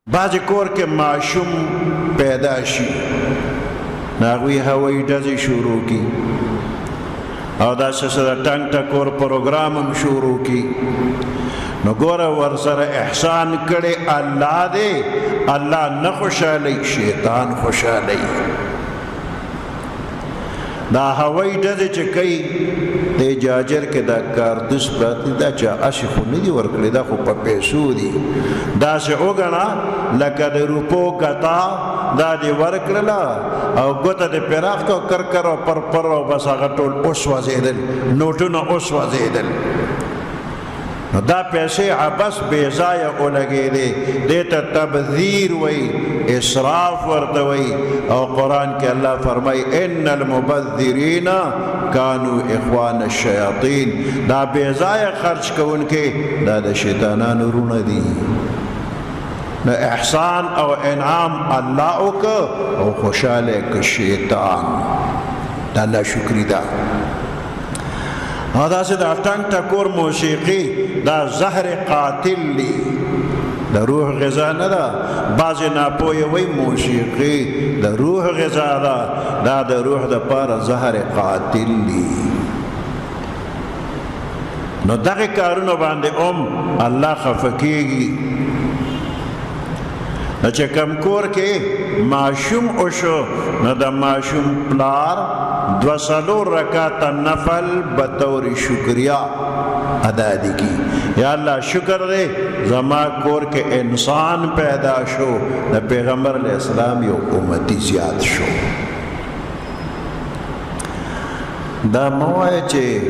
بعض کور کې ماشوم پیدا شي ناغوی هوایی ډزې شروع کی او داسې سره ټنګ ټکور پروګرام هم شروع کی نو ګوره ورسره احسان کړي الله دی الله نه خوشحالی شیطان خوشحالی دا هوایی ډزې چې کوي د جاجر کې دا کاردوس پراته دا چا اشي خو نه دي ورکړي دا خو په پیسو دي داسې وګڼه لکه د روپو ګتا دا دې ورکړله او ګوته دې پراخ کو کرکر او پرپر او بس هغه ټول اوس وځېدل نوټونه اوس وځېدل نو دا پیسې عبس بې ځایه ولګېدې دې ته تبذیر وایي اسراف ورته وایي او قرآن کې الله فرمایي ان المبذرین کانوا اخوان الشیاطین دا بې ځایه خرچ کوونکې دا د شیطانانو رونه دي نو احسان او انعام الله وکړه او خوشحاله که شیطان دا ناشکري ده دا سه دا ټنګ ټکور موسیقي دا زهر قاتل دی د روح غذا نه ده بعضې ناپوهه وایي موسیقي د روح غذا ده دا د روح دپاره زهر قاتل دی نو دغه کارونه باندې الله خفه کېږي چې کم کور کې ماشوم وشو نو د ماشوم پلار 2 رکعات نفل بطور شکریہ ادا دی کی یا اللہ شکر دے زما کور کے انسان پیدا شو د پیغمبر علیہ السلام یو امتی زیاد شو دا موای چې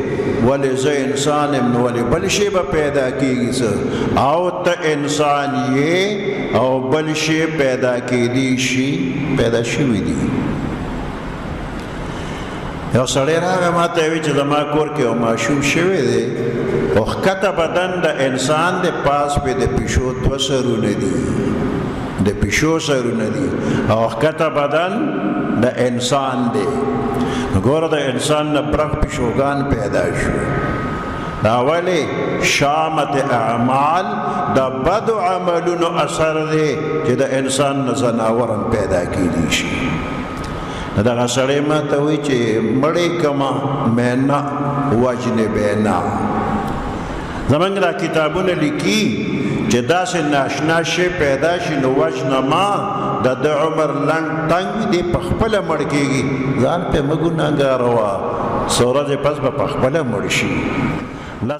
ولې زه انسان یم نو ولې بل شی به پیدا کېږي څه او ته انسان یې او بل شی پیدا کېدی شي پیدا شوي دي یو سړی راغی ما ته وایي چې زما کور کې یو ماشوم شوی دی او ښکته بدن د انسان د پاس پې د پیشو 2 سرونه دي د پیشو سرونه دي او ښکته بدن د انسان دی ګوره د انسان نه برخ پیشوګان پیدا شو دا ولې شامت اعمال د بدو عملونو اثر دی چې د انسان نه ځناورم پیدا کېدی شي دغه سړی ما ته وایي چې مړې کمه مینا وجنې بینا زمونږ دا کتابونه لیکي چې داسې ناشنا شی پیدا شي نو وجنه ما د عمر لنډ تنګ دی په خپله مړ کېږي ځان پې مه ګناهګاره وه څو ورځې پس به په خپله مړ شي